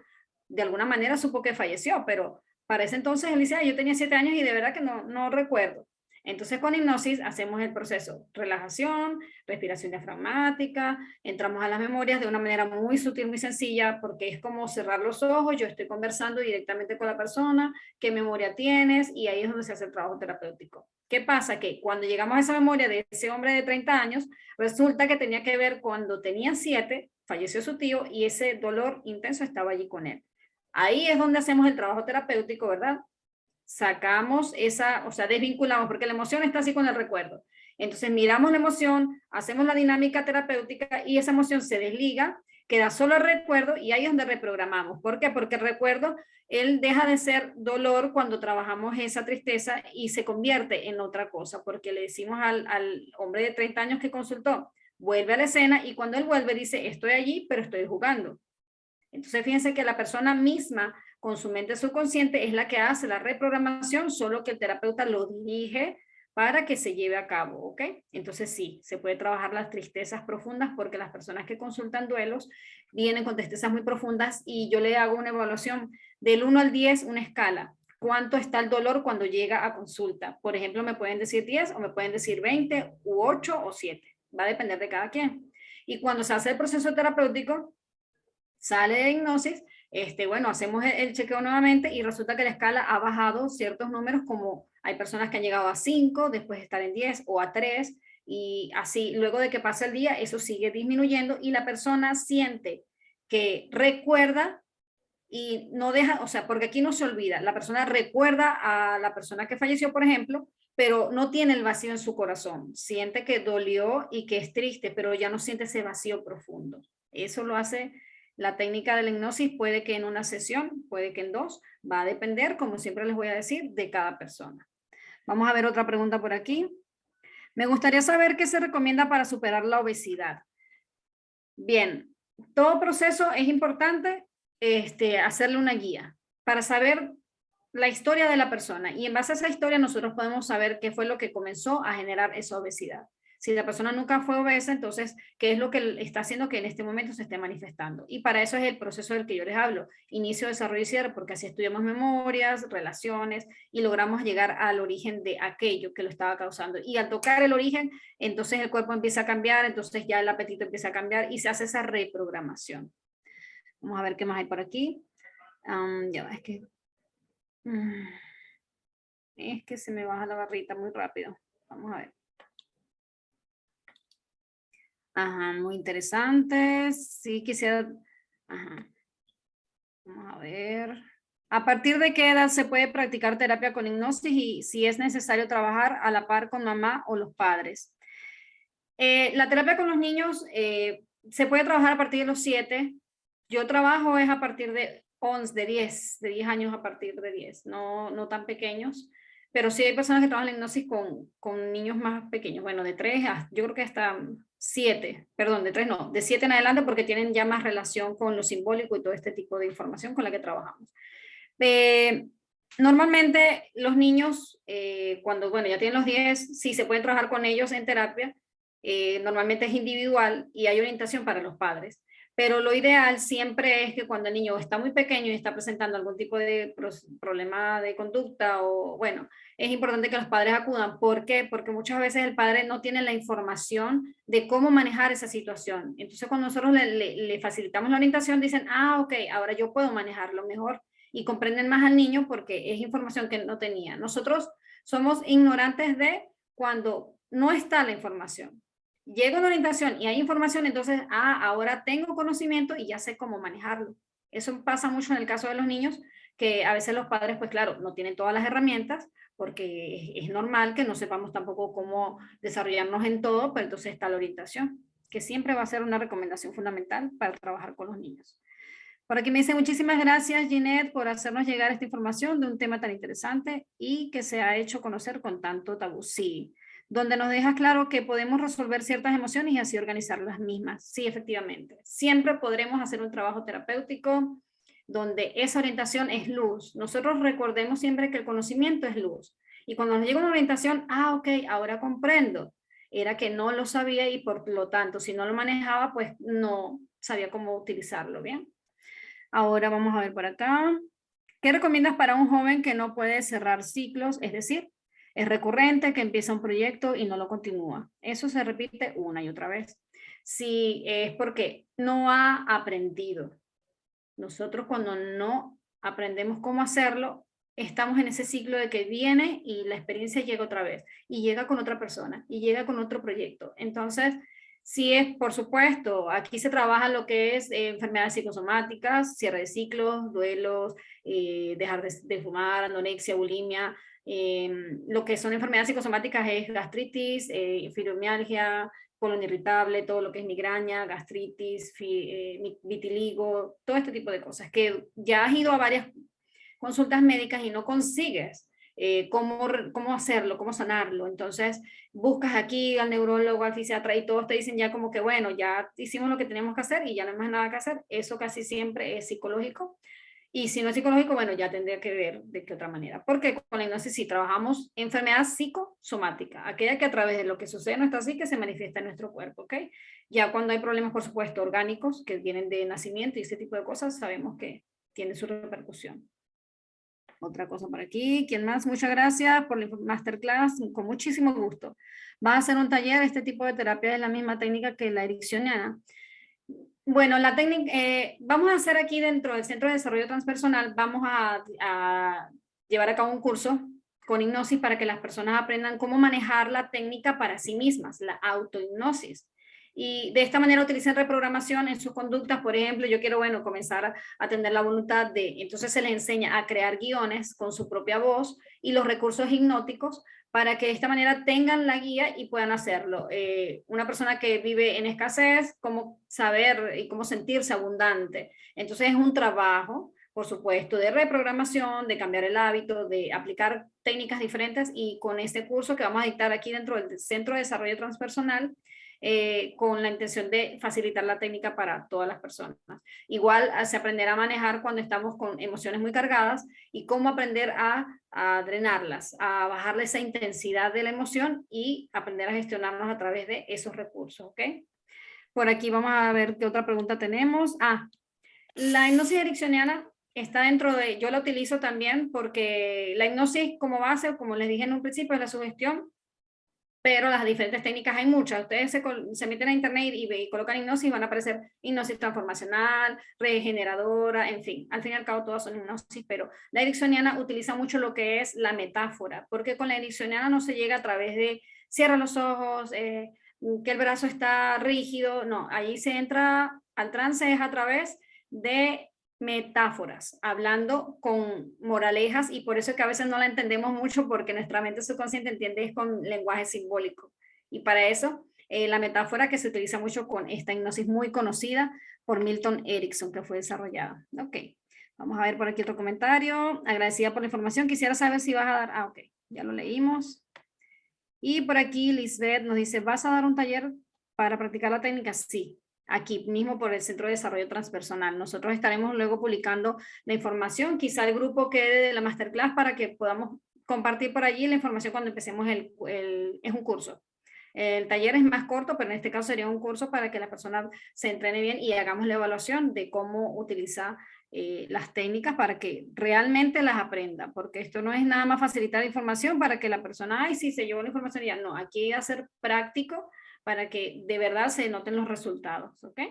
de alguna manera supo que falleció, pero para ese entonces él dice, yo tenía 7 años y de verdad que no recuerdo. Entonces con hipnosis hacemos el proceso, relajación, respiración diafragmática, entramos a las memorias de una manera muy sutil, muy sencilla, porque es como cerrar los ojos, yo estoy conversando directamente con la persona, qué memoria tienes, y ahí es donde se hace el trabajo terapéutico. ¿Qué pasa? Que cuando llegamos a esa memoria de ese hombre de 30 años, resulta que tenía que ver cuando tenía 7, falleció su tío y ese dolor intenso estaba allí con él. Ahí es donde hacemos el trabajo terapéutico, ¿verdad? Sacamos esa, o sea, desvinculamos, porque la emoción está así con el recuerdo. Entonces miramos la emoción, hacemos la dinámica terapéutica y esa emoción se desliga, queda solo el recuerdo y ahí es donde reprogramamos. ¿Por qué? Porque el recuerdo, él deja de ser dolor cuando trabajamos esa tristeza y se convierte en otra cosa, porque le decimos al hombre de 30 años que consultó, vuelve a la escena y cuando él vuelve dice, estoy allí, pero estoy jugando. Entonces fíjense que la persona misma con su mente subconsciente es la que hace la reprogramación, solo que el terapeuta lo dirige para que se lleve a cabo, ¿ok? Entonces sí, se puede trabajar las tristezas profundas porque las personas que consultan duelos vienen con tristezas muy profundas y yo le hago una evaluación del 1 al 10, una escala. ¿Cuánto está el dolor cuando llega a consulta? Por ejemplo, me pueden decir 10 o me pueden decir 20 u 8 o 7. Va a depender de cada quien. Y cuando se hace el proceso terapéutico, sale de hipnosis, bueno, hacemos el chequeo nuevamente y resulta que la escala ha bajado ciertos números, como hay personas que han llegado a 5, después de estar en 10 o a 3, y así, luego de que pasa el día, eso sigue disminuyendo y la persona siente que recuerda y no deja, o sea, porque aquí no se olvida, la persona recuerda a la persona que falleció, por ejemplo, pero no tiene el vacío en su corazón, siente que dolió y que es triste, pero ya no siente ese vacío profundo. Eso lo hace la técnica de la hipnosis, puede que en una sesión, puede que en 2, va a depender, como siempre les voy a decir, de cada persona. Vamos a ver otra pregunta por aquí. Me gustaría saber qué se recomienda para superar la obesidad. Bien, todo proceso es importante hacerle una guía para saber la historia de la persona y en base a esa historia nosotros podemos saber qué fue lo que comenzó a generar esa obesidad. Si la persona nunca fue obesa, entonces, ¿qué es lo que está haciendo que en este momento se esté manifestando? Y para eso es el proceso del que yo les hablo, inicio, desarrollo y cierre, porque así estudiamos memorias, relaciones y logramos llegar al origen de aquello que lo estaba causando. Y al tocar el origen, entonces el cuerpo empieza a cambiar, entonces ya el apetito empieza a cambiar y se hace esa reprogramación. Vamos a ver qué más hay por aquí. Ya va, es que se me baja la barrita muy rápido. Vamos a ver. Ajá, muy interesante. Sí, quisiera... Ajá. Vamos a ver. ¿A partir de qué edad se puede practicar terapia con hipnosis y si es necesario trabajar a la par con mamá o los padres? La terapia con los niños se puede trabajar a partir de los 7. Yo trabajo es a partir de 11, de 10 años a partir de 10, no tan pequeños. Pero sí hay personas que trabajan en hipnosis con niños más pequeños, bueno, de 3 a, yo creo que hasta 7, perdón, de 3 no, de 7 en adelante porque tienen ya más relación con lo simbólico y todo este tipo de información con la que trabajamos. Normalmente los niños, cuando bueno, ya tienen los 10, sí se pueden trabajar con ellos en terapia, normalmente es individual y hay orientación para los padres. Pero lo ideal siempre es que cuando el niño está muy pequeño y está presentando algún tipo de problema de conducta o bueno, es importante que los padres acudan. ¿Por qué? Porque muchas veces el padre no tiene la información de cómo manejar esa situación. Entonces cuando nosotros le facilitamos la orientación dicen, ah, ok, ahora yo puedo manejarlo mejor y comprenden más al niño porque es información que no tenía. Nosotros somos ignorantes de cuando no está la información. Llega una orientación y hay información, entonces, ahora tengo conocimiento y ya sé cómo manejarlo. Eso pasa mucho en el caso de los niños, que a veces los padres, pues claro, no tienen todas las herramientas, porque es normal que no sepamos tampoco cómo desarrollarnos en todo, pero entonces está la orientación, que siempre va a ser una recomendación fundamental para trabajar con los niños. Por aquí me dice muchísimas gracias, Ginette, por hacernos llegar esta información de un tema tan interesante y que se ha hecho conocer con tanto tabú. Sí, donde nos deja claro que podemos resolver ciertas emociones y así organizar las mismas. Sí, efectivamente. Siempre podremos hacer un trabajo terapéutico donde esa orientación es luz. Nosotros recordemos siempre que el conocimiento es luz. Y cuando nos llega una orientación, ok, ahora comprendo. Era que no lo sabía y por lo tanto, si no lo manejaba, pues no sabía cómo utilizarlo, ¿bien? Ahora vamos a ver por acá. ¿Qué recomiendas para un joven que no puede cerrar ciclos? Es decir, es recurrente que empieza un proyecto y no lo continúa. Eso se repite una y otra vez. Si es porque no ha aprendido. Nosotros cuando no aprendemos cómo hacerlo, estamos en ese ciclo de que viene y la experiencia llega otra vez y llega con otra persona y llega con otro proyecto. Entonces, sí es, por supuesto, aquí se trabaja lo que es enfermedades psicosomáticas, cierre de ciclos, duelos, dejar de fumar, anorexia, bulimia. Lo que son enfermedades psicosomáticas es gastritis, fibromialgia, colon irritable, todo lo que es migraña, gastritis, vitiligo, todo este tipo de cosas, que ya has ido a varias consultas médicas y no consigues cómo hacerlo, cómo sanarlo. Entonces buscas aquí al neurólogo, al fisiatra y todos te dicen ya como que bueno, ya hicimos lo que teníamos que hacer y ya no hay más nada que hacer. Eso casi siempre es psicológico. Y si no es psicológico, bueno, ya tendría que ver de qué otra manera. Porque con la hipnosis sí trabajamos enfermedad psicosomática, aquella que a través de lo que sucede en nuestra psique se manifiesta en nuestro cuerpo, ¿ok? Ya cuando hay problemas, por supuesto, orgánicos que vienen de nacimiento y ese tipo de cosas, sabemos que tiene su repercusión. Otra cosa por aquí. ¿Quién más? Muchas gracias por la masterclass. Con muchísimo gusto. ¿Vas a hacer un taller? Este tipo de terapia es la misma técnica que la ericksoniana. Bueno, la técnica, vamos a hacer aquí dentro del Centro de Desarrollo Transpersonal, vamos a llevar a cabo un curso con hipnosis para que las personas aprendan cómo manejar la técnica para sí mismas, la autohipnosis. Y de esta manera utilicen reprogramación en sus conductas. Por ejemplo, yo quiero, bueno, comenzar a atender la voluntad de, entonces se les enseña a crear guiones con su propia voz y los recursos hipnóticos para que de esta manera tengan la guía y puedan hacerlo. Una persona que vive en escasez, cómo saber y cómo sentirse abundante. Entonces es un trabajo, por supuesto, de reprogramación, de cambiar el hábito, de aplicar técnicas diferentes y con este curso que vamos a dictar aquí dentro del Centro de Desarrollo Transpersonal, con la intención de facilitar la técnica para todas las personas. Igual se aprenderá a manejar cuando estamos con emociones muy cargadas y cómo aprender a drenarlas, a bajarle esa intensidad de la emoción y aprender a gestionarnos a través de esos recursos, ¿ok? Por aquí vamos a ver qué otra pregunta tenemos. La hipnosis ericksoniana está dentro de, yo la utilizo también porque la hipnosis como base, como les dije en un principio, es la sugestión, pero las diferentes técnicas hay muchas. Ustedes se meten a internet y colocan hipnosis y van a aparecer hipnosis transformacional, regeneradora, en fin. Al fin y al cabo todas son hipnosis, pero la ericksoniana utiliza mucho lo que es la metáfora, porque con la ericksoniana no se llega a través de cierra los ojos, que el brazo está rígido, no, ahí se entra al trance es a través de metáforas, hablando con moralejas, y por eso es que a veces no la entendemos mucho, porque nuestra mente subconsciente entiende es con lenguaje simbólico. Y para eso, la metáfora que se utiliza mucho con esta hipnosis muy conocida por Milton Erickson, que fue desarrollada. Ok, vamos a ver por aquí otro comentario. Agradecida por la información. Quisiera saber si vas a dar... ok, ya lo leímos. Y por aquí Lisbeth nos dice, ¿vas a dar un taller para practicar la técnica? Sí, aquí mismo por el Centro de Desarrollo Transpersonal. Nosotros estaremos luego publicando la información, quizá el grupo quede de la masterclass para que podamos compartir por allí la información cuando empecemos es un curso. El taller es más corto, pero en este caso sería un curso para que la persona se entrene bien y hagamos la evaluación de cómo utilizar las técnicas para que realmente las aprenda, porque esto no es nada más facilitar información para que la persona, ay, sí, se llevó la información, ya no, aquí hay que hacer práctico para que de verdad se noten los resultados, ¿ok?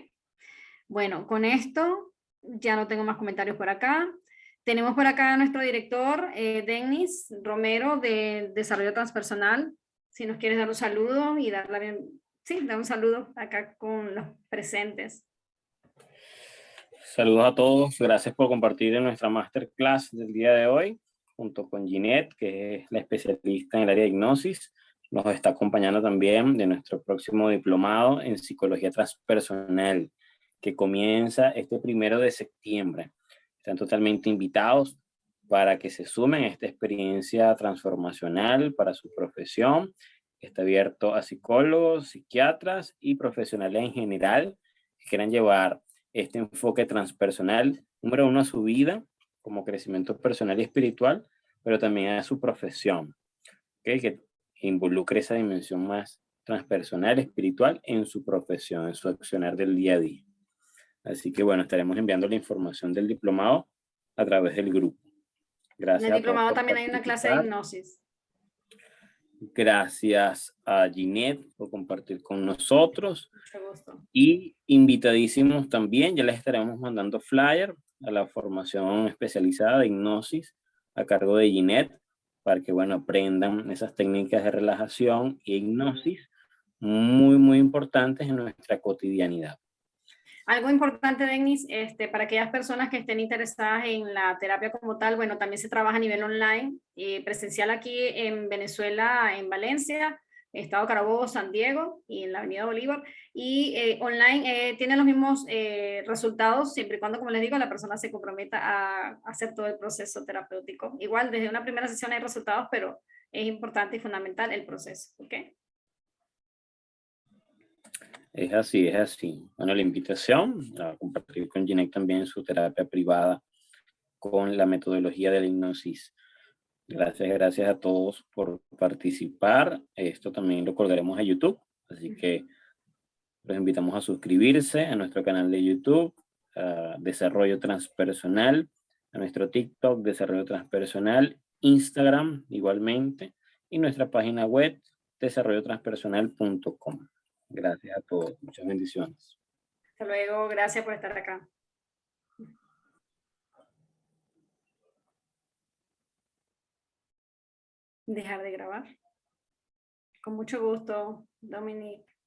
Bueno, con esto ya no tengo más comentarios por acá. Tenemos por acá a nuestro director, Denis Romero, de Desarrollo Transpersonal. Si nos quieres dar un saludo y dar un saludo acá con los presentes. Saludos a todos, gracias por compartir en nuestra masterclass del día de hoy, junto con Ginette, que es la especialista en el área de hipnosis. Nos está acompañando también de nuestro próximo diplomado en psicología transpersonal, que comienza este 1 de septiembre. Están totalmente invitados para que se sumen a esta experiencia transformacional para su profesión. Está abierto a psicólogos, psiquiatras y profesionales en general que quieran llevar este enfoque transpersonal, número 1, a su vida como crecimiento personal y espiritual, pero también a su profesión, ¿okay? Que involucre esa dimensión más transpersonal, espiritual en su profesión, en su accionar del día a día. Así que bueno, estaremos enviando la información del diplomado a través del grupo. Gracias. En el diplomado también hay una clase de hipnosis. Gracias a Ginette por compartir con nosotros. Mucho gusto. Y invitadísimos también, ya les estaremos mandando flyer a la formación especializada de hipnosis a cargo de Ginette, para que, bueno, aprendan esas técnicas de relajación y hipnosis muy importantes en nuestra cotidianidad. Algo importante, Denis, para aquellas personas que estén interesadas en la terapia como tal, bueno, también se trabaja a nivel online, presencial aquí en Venezuela, en Valencia, Estado Carabobo, San Diego y en la Avenida Bolívar, y online tiene los mismos resultados siempre y cuando, como les digo, la persona se comprometa a hacer todo el proceso terapéutico. Igual desde una primera sesión hay resultados, pero es importante y fundamental el proceso, ¿ok? Es así, es así. Bueno, la invitación a compartir con Ginette también su terapia privada con la metodología de la hipnosis. Gracias a todos por participar. Esto también lo colgaremos a YouTube, así que los invitamos a suscribirse a nuestro canal de YouTube, Desarrollo Transpersonal, a nuestro TikTok, Desarrollo Transpersonal, Instagram igualmente, y nuestra página web, desarrollotranspersonal.com. Gracias a todos. Muchas bendiciones. Hasta luego. Gracias por estar acá. Dejar de grabar. Con mucho gusto, Dominique.